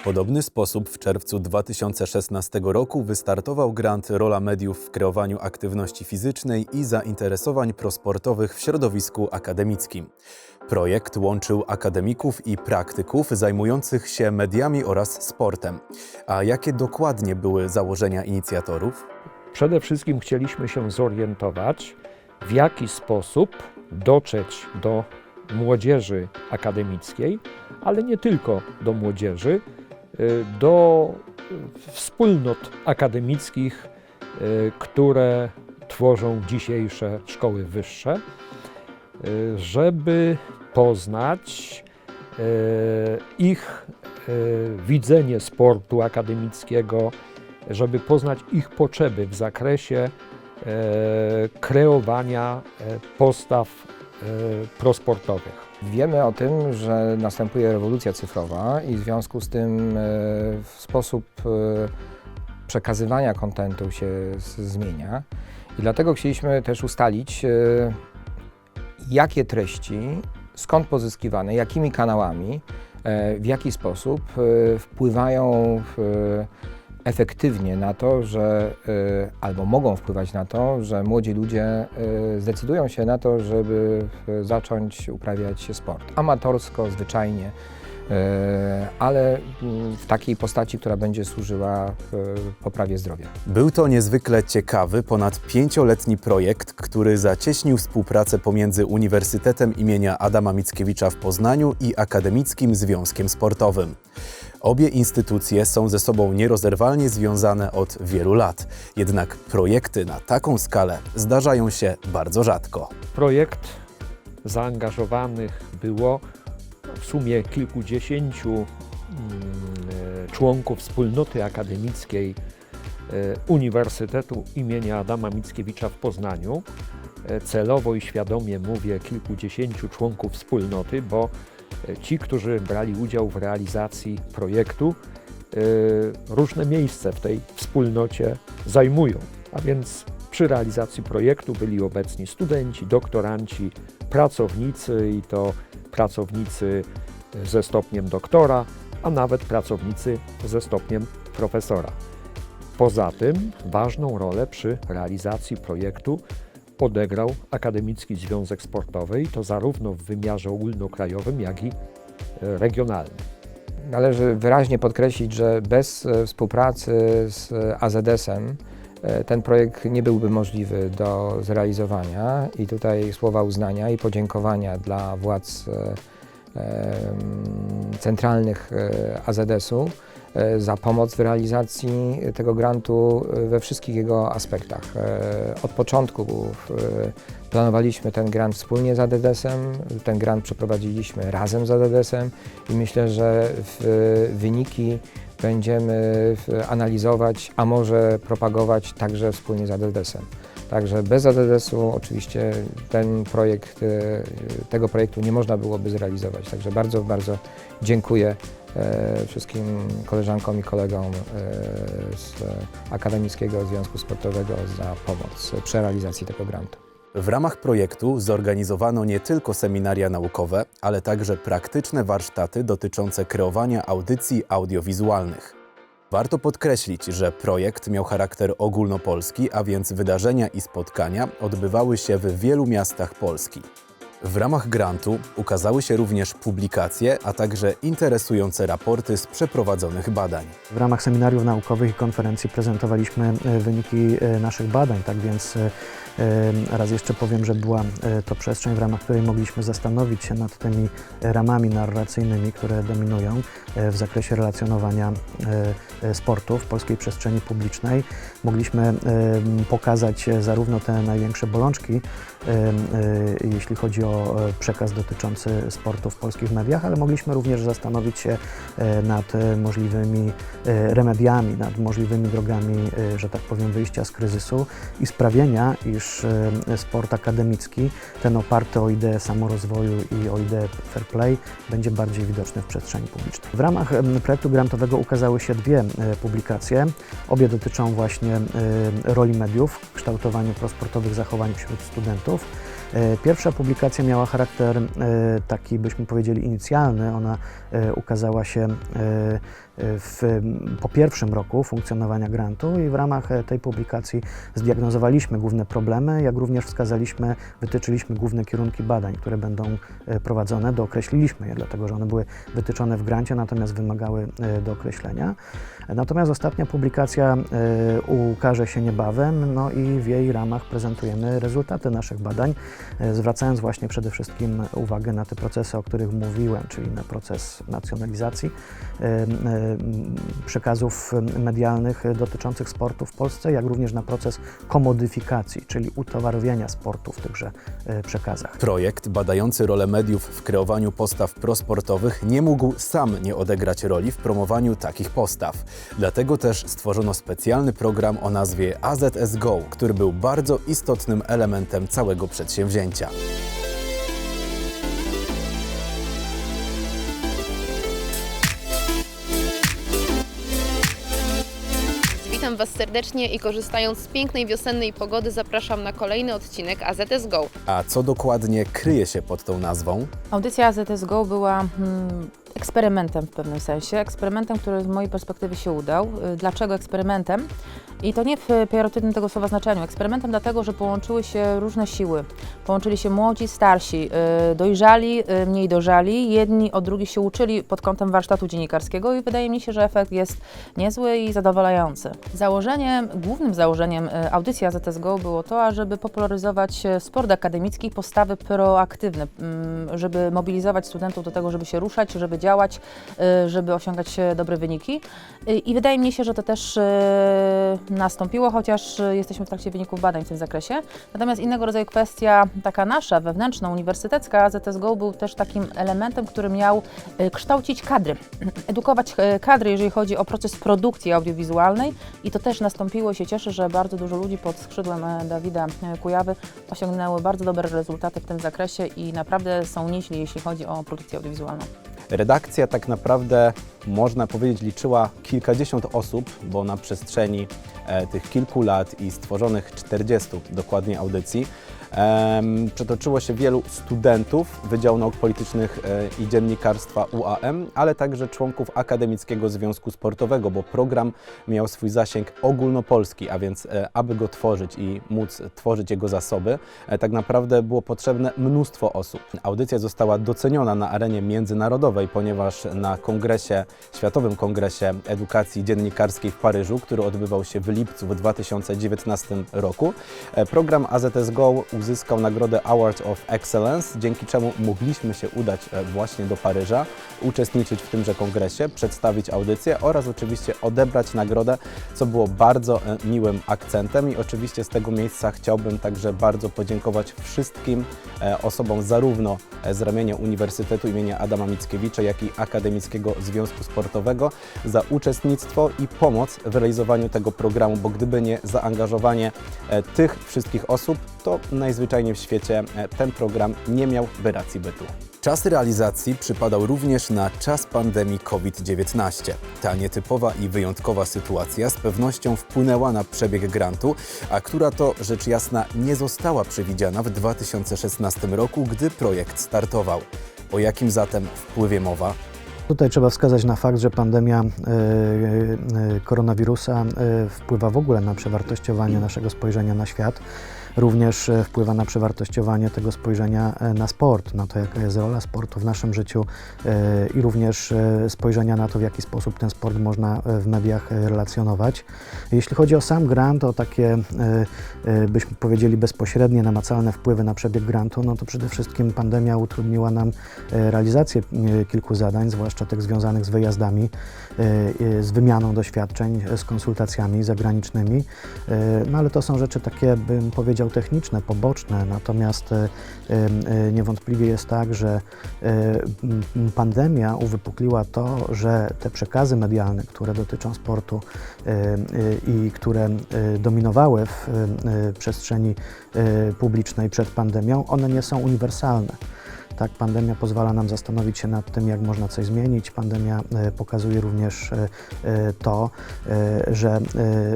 podobny sposób w czerwcu 2016 roku wystartował grant Rola Mediów w kreowaniu aktywności fizycznej i zainteresowań prosportowych w środowisku akademickim. Projekt łączył akademików i praktyków zajmujących się mediami oraz sportem. A jakie dokładnie były założenia inicjatorów? Przede wszystkim chcieliśmy się zorientować, w jaki sposób dotrzeć do młodzieży akademickiej, ale nie tylko do młodzieży, do wspólnot akademickich, które tworzą dzisiejsze szkoły wyższe, żeby poznać ich widzenie sportu akademickiego, żeby poznać ich potrzeby w zakresie kreowania postaw prosportowych. Wiemy o tym, że następuje rewolucja cyfrowa i w związku z tym sposób przekazywania kontentu się zmienia. I dlatego chcieliśmy też ustalić, jakie treści, skąd pozyskiwane, jakimi kanałami, w jaki sposób wpływają efektywnie na to, że albo mogą wpływać na to, że młodzi ludzie zdecydują się na to, żeby zacząć uprawiać sport. Amatorsko, zwyczajnie, ale w takiej postaci, która będzie służyła poprawie zdrowia. Był to niezwykle ciekawy, ponad 5-letni projekt, który zacieśnił współpracę pomiędzy Uniwersytetem imienia Adama Mickiewicza w Poznaniu i Akademickim Związkiem Sportowym. Obie instytucje są ze sobą nierozerwalnie związane od wielu lat, jednak projekty na taką skalę zdarzają się bardzo rzadko. W projekt zaangażowanych było w sumie kilkudziesięciu członków wspólnoty akademickiej Uniwersytetu imienia Adama Mickiewicza w Poznaniu. Celowo i świadomie mówię kilkudziesięciu członków wspólnoty, bo ci, którzy brali udział w realizacji projektu, różne miejsce w tej wspólnocie zajmują. A więc przy realizacji projektu byli obecni studenci, doktoranci, pracownicy i to pracownicy ze stopniem doktora, a nawet pracownicy ze stopniem profesora. Poza tym ważną rolę przy realizacji projektu odegrał Akademicki Związek Sportowy i to zarówno w wymiarze ogólnokrajowym, jak i regionalnym. Należy wyraźnie podkreślić, że bez współpracy z AZS-em ten projekt nie byłby możliwy do zrealizowania i tutaj słowa uznania i podziękowania dla władz centralnych AZS-u za pomoc w realizacji tego grantu we wszystkich jego aspektach. Od początku planowaliśmy ten grant wspólnie z AZS-em, ten grant przeprowadziliśmy razem z AZS-em i myślę, że wyniki będziemy analizować, a może propagować także wspólnie z AZS-em. Także bez AZS-u oczywiście tego projektu nie można byłoby zrealizować. Także bardzo, bardzo dziękuję wszystkim koleżankom i kolegom z Akademickiego Związku Sportowego za pomoc przy realizacji tego grantu. W ramach projektu zorganizowano nie tylko seminaria naukowe, ale także praktyczne warsztaty dotyczące kreowania audycji audiowizualnych. Warto podkreślić, że projekt miał charakter ogólnopolski, a więc wydarzenia i spotkania odbywały się w wielu miastach Polski. W ramach grantu ukazały się również publikacje, a także interesujące raporty z przeprowadzonych badań. W ramach seminariów naukowych i konferencji prezentowaliśmy wyniki naszych badań, tak więc raz jeszcze powiem, że była to przestrzeń, w ramach której mogliśmy zastanowić się nad tymi ramami narracyjnymi, które dominują w zakresie relacjonowania sportu w polskiej przestrzeni publicznej. Mogliśmy pokazać zarówno te największe bolączki, jeśli chodzi o przekaz dotyczący sportu w polskich mediach, ale mogliśmy również zastanowić się nad możliwymi remediami, nad możliwymi drogami, że tak powiem, wyjścia z kryzysu i sprawienia, iż sport akademicki, ten oparty o ideę samorozwoju i o ideę fair play, będzie bardziej widoczny w przestrzeni publicznej. W ramach projektu grantowego ukazały się dwie publikacje. Obie dotyczą właśnie roli mediów w kształtowaniu prosportowych zachowań wśród studentów. Pierwsza publikacja miała charakter taki, byśmy powiedzieli, inicjalny. Ona ukazała się po pierwszym roku funkcjonowania grantu i w ramach tej publikacji zdiagnozowaliśmy główne problemy, jak również wytyczyliśmy główne kierunki badań, które będą prowadzone, dookreśliliśmy je, dlatego że one były wytyczone w grancie, natomiast wymagały dookreślenia. Natomiast ostatnia publikacja ukaże się niebawem, no i w jej ramach prezentujemy rezultaty naszych badań, zwracając właśnie przede wszystkim uwagę na te procesy, o których mówiłem, czyli na proces nacjonalizacji przekazów medialnych dotyczących sportu w Polsce, jak również na proces komodyfikacji, czyli utowarowienia sportu w tychże przekazach. Projekt badający rolę mediów w kreowaniu postaw prosportowych nie mógł sam nie odegrać roli w promowaniu takich postaw. Dlatego też stworzono specjalny program o nazwie AZS Go, który był bardzo istotnym elementem całego przedsięwzięcia. Witam Was serdecznie i korzystając z pięknej wiosennej pogody zapraszam na kolejny odcinek AZS Go. A co dokładnie kryje się pod tą nazwą? Audycja AZS Go była eksperymentem w pewnym sensie, eksperymentem, który z mojej perspektywy się udał. Dlaczego eksperymentem? I to nie w pejoratywnym tego słowa znaczeniu. Eksperymentem dlatego, że połączyły się różne siły. Połączyli się młodzi, starsi, dojrzali, mniej dojrzali. Jedni od drugich się uczyli pod kątem warsztatu dziennikarskiego i wydaje mi się, że efekt jest niezły i zadowalający. Głównym założeniem audycji AZS Go było to, ażeby popularyzować sport akademicki, postawy proaktywne, żeby mobilizować studentów do tego, żeby się ruszać, żeby działać, żeby osiągać dobre wyniki. I wydaje mi się, że to też nastąpiło, chociaż jesteśmy w trakcie wyników badań w tym zakresie. Natomiast innego rodzaju kwestia, taka nasza, wewnętrzna, uniwersytecka, AZS Go był też takim elementem, który miał kształcić kadry, edukować kadry, jeżeli chodzi o proces produkcji audiowizualnej i to też nastąpiło i się cieszę, że bardzo dużo ludzi pod skrzydłem Dawida Kujawy osiągnęło bardzo dobre rezultaty w tym zakresie i naprawdę są nieźli, jeśli chodzi o produkcję audiowizualną. Redakcja tak naprawdę, można powiedzieć, liczyła kilkadziesiąt osób, bo na przestrzeni tych kilku lat i stworzonych 40 dokładnie audycji przetoczyło się wielu studentów Wydziału Nauk Politycznych i Dziennikarstwa UAM, ale także członków Akademickiego Związku Sportowego, bo program miał swój zasięg ogólnopolski, a więc aby go tworzyć i móc tworzyć jego zasoby, tak naprawdę było potrzebne mnóstwo osób. Audycja została doceniona na arenie międzynarodowej, ponieważ na Światowym Kongresie Edukacji Dziennikarskiej w Paryżu, który odbywał się w lipcu w 2019 roku, program AZS Go uzyskał nagrodę Award of Excellence, dzięki czemu mogliśmy się udać właśnie do Paryża, uczestniczyć w tymże kongresie, przedstawić audycję oraz oczywiście odebrać nagrodę, co było bardzo miłym akcentem i oczywiście z tego miejsca chciałbym także bardzo podziękować wszystkim osobom zarówno z ramienia Uniwersytetu imienia Adama Mickiewicza, jak i Akademickiego Związku Sportowego za uczestnictwo i pomoc w realizowaniu tego programu, bo gdyby nie zaangażowanie tych wszystkich osób, to najzwyczajniej w świecie ten program nie miałby racji bytu. Czas realizacji przypadał również na czas pandemii COVID-19. Ta nietypowa i wyjątkowa sytuacja z pewnością wpłynęła na przebieg grantu, a która to rzecz jasna nie została przewidziana w 2016 roku, gdy projekt startował. O jakim zatem wpływie mowa? Tutaj trzeba wskazać na fakt, że pandemia koronawirusa wpływa w ogóle na przewartościowanie naszego spojrzenia na świat. Również wpływa na przewartościowanie tego spojrzenia na sport, na to, jaka jest rola sportu w naszym życiu i również spojrzenia na to, w jaki sposób ten sport można w mediach relacjonować. Jeśli chodzi o sam grant, o takie, byśmy powiedzieli, bezpośrednie, namacalne wpływy na przebieg grantu, no to przede wszystkim pandemia utrudniła nam realizację kilku zadań, zwłaszcza tych związanych z wyjazdami, z wymianą doświadczeń, z konsultacjami zagranicznymi, no ale to są rzeczy takie, bym powiedział, techniczne, poboczne, natomiast niewątpliwie jest tak, że pandemia uwypukliła to, że te przekazy medialne, które dotyczą sportu i które dominowały w przestrzeni publicznej przed pandemią, one nie są uniwersalne. Tak, pandemia pozwala nam zastanowić się nad tym, jak można coś zmienić. Pandemia pokazuje również to, że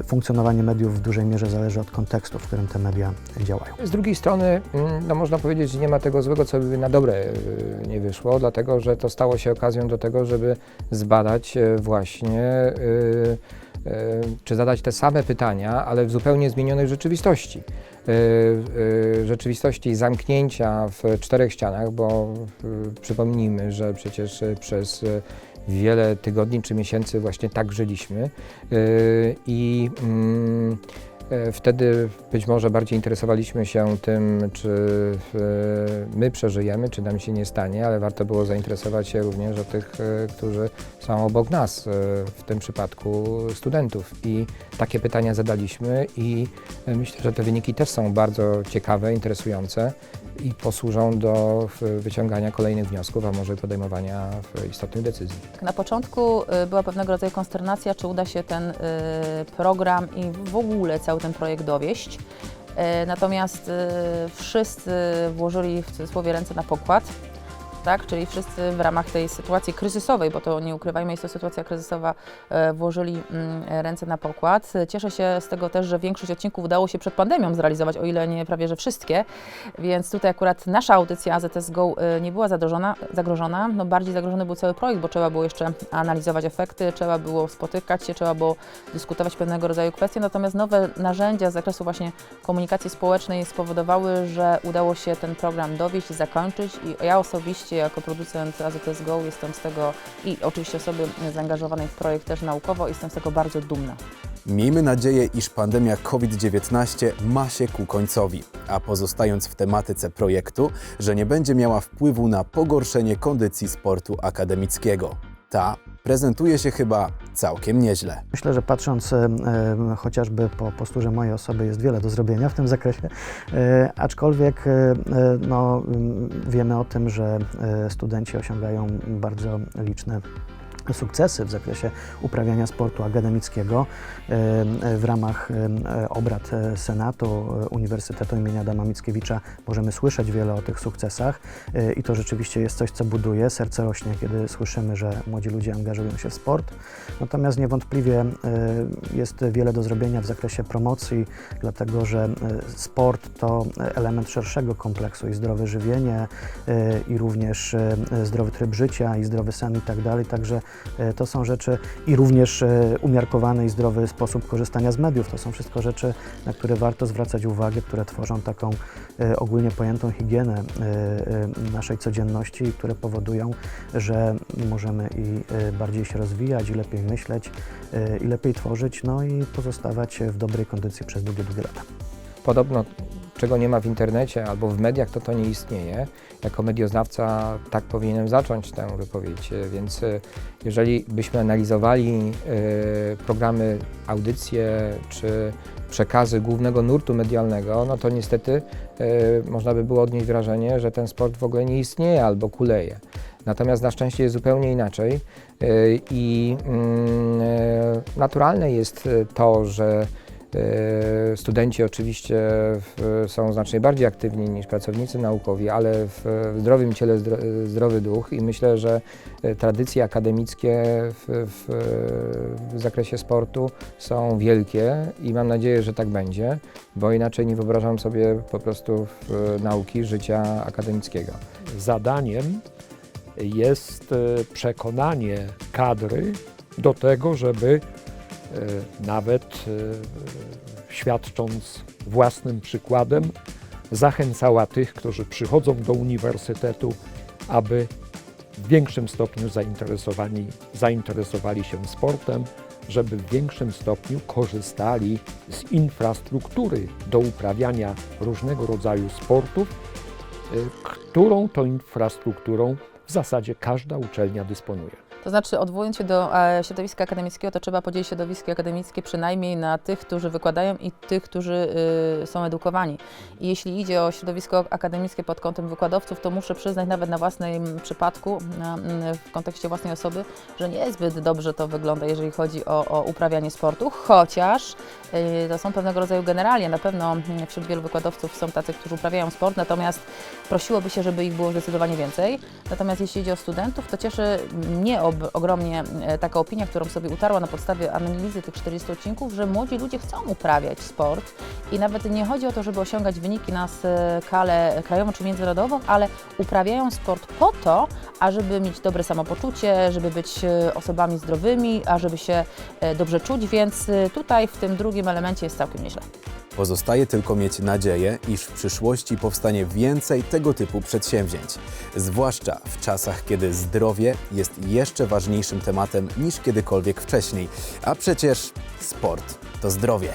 funkcjonowanie mediów w dużej mierze zależy od kontekstu, w którym te media działają. Z drugiej strony, no można powiedzieć, że nie ma tego złego, co by na dobre nie wyszło, dlatego że to stało się okazją do tego, żeby zbadać właśnie, czy zadać te same pytania, ale w zupełnie zmienionej rzeczywistości. Rzeczywistości zamknięcia w 4 ścianach, bo przypomnijmy, że przecież przez wiele tygodni czy miesięcy właśnie tak żyliśmy i wtedy być może bardziej interesowaliśmy się tym, czy my przeżyjemy, czy nam się nie stanie, ale warto było zainteresować się również o tych, którzy są obok nas, w tym przypadku studentów. I takie pytania zadaliśmy i myślę, że te wyniki też są bardzo ciekawe, interesujące i posłużą do wyciągania kolejnych wniosków, a może podejmowania istotnych decyzji. Na początku była pewnego rodzaju konsternacja, czy uda się ten program i w ogóle cały ten projekt dowieść. Natomiast wszyscy włożyli w cudzysłowie ręce na pokład. Tak, czyli wszyscy w ramach tej sytuacji kryzysowej, bo to nie ukrywajmy, jest to sytuacja kryzysowa, włożyli ręce na pokład. Cieszę się z tego też, że większość odcinków udało się przed pandemią zrealizować, o ile nie prawie że wszystkie, więc tutaj akurat nasza audycja AZS Go nie była zagrożona. No bardziej zagrożony był cały projekt, bo trzeba było jeszcze analizować efekty, trzeba było spotykać się, trzeba było dyskutować pewnego rodzaju kwestie, natomiast nowe narzędzia z zakresu właśnie komunikacji społecznej spowodowały, że udało się ten program dowieść, zakończyć i ja osobiście jako producent AZS Go jestem z tego i oczywiście osoby zaangażowanej w projekt też naukowo jestem z tego bardzo dumna. Miejmy nadzieję, iż pandemia COVID-19 ma się ku końcowi, a pozostając w tematyce projektu, że nie będzie miała wpływu na pogorszenie kondycji sportu akademickiego. Ta prezentuje się chyba całkiem nieźle. Myślę, że patrząc chociażby po posturze mojej osoby jest wiele do zrobienia w tym zakresie, aczkolwiek no, wiemy o tym, że studenci osiągają bardzo liczne sukcesy w zakresie uprawiania sportu akademickiego. W ramach obrad Senatu Uniwersytetu im. Adama Mickiewicza możemy słyszeć wiele o tych sukcesach i to rzeczywiście jest coś, co buduje. Serce rośnie, kiedy słyszymy, że młodzi ludzie angażują się w sport. Natomiast niewątpliwie jest wiele do zrobienia w zakresie promocji, dlatego że sport to element szerszego kompleksu i zdrowe żywienie, i również zdrowy tryb życia, i zdrowy sen i tak dalej. Także to są rzeczy i również umiarkowany i zdrowy sposób korzystania z mediów. To są wszystko rzeczy, na które warto zwracać uwagę, które tworzą taką ogólnie pojętą higienę naszej codzienności i które powodują, że możemy i bardziej się rozwijać, i lepiej myśleć, i lepiej tworzyć, no i pozostawać w dobrej kondycji przez długie lata. Podobno, czego nie ma w internecie albo w mediach, to nie istnieje. Jako medioznawca tak powinienem zacząć tę wypowiedź, więc jeżeli byśmy analizowali programy, audycje czy przekazy głównego nurtu medialnego, no to niestety można by było odnieść wrażenie, że ten sport w ogóle nie istnieje albo kuleje. Natomiast na szczęście jest zupełnie inaczej i naturalne jest to, że studenci oczywiście są znacznie bardziej aktywni niż pracownicy naukowi, ale w zdrowym ciele zdrowy duch i myślę, że tradycje akademickie w zakresie sportu są wielkie i mam nadzieję, że tak będzie, bo inaczej nie wyobrażam sobie po prostu nauki życia akademickiego. Zadaniem jest przekonanie kadry do tego, żeby nawet świadcząc własnym przykładem, zachęcała tych, którzy przychodzą do uniwersytetu, aby w większym stopniu zainteresowali się sportem, żeby w większym stopniu korzystali z infrastruktury do uprawiania różnego rodzaju sportów, którą to infrastrukturą w zasadzie każda uczelnia dysponuje. To znaczy, odwołując się do środowiska akademickiego, to trzeba podzielić środowisko akademickie przynajmniej na tych, którzy wykładają i tych, którzy są edukowani. I jeśli idzie o środowisko akademickie pod kątem wykładowców, to muszę przyznać nawet na własnym przypadku, w kontekście własnej osoby, że niezbyt dobrze to wygląda, jeżeli chodzi o uprawianie sportu, chociaż to są pewnego rodzaju generalia. Na pewno wśród wielu wykładowców są tacy, którzy uprawiają sport, natomiast prosiłoby się, żeby ich było zdecydowanie więcej. Natomiast jeśli idzie o studentów, to cieszy mnie ogromnie taka opinia, którą sobie utarła na podstawie analizy tych 40 odcinków, że młodzi ludzie chcą uprawiać sport i nawet nie chodzi o to, żeby osiągać wyniki na skalę krajową czy międzynarodową, ale uprawiają sport po to, ażeby mieć dobre samopoczucie, żeby być osobami zdrowymi, ażeby się dobrze czuć, więc tutaj w tym drugim elemencie jest całkiem nieźle. Pozostaje tylko mieć nadzieję, iż w przyszłości powstanie więcej tego typu przedsięwzięć. Zwłaszcza w czasach, kiedy zdrowie jest jeszcze ważniejszym tematem niż kiedykolwiek wcześniej. A przecież sport to zdrowie.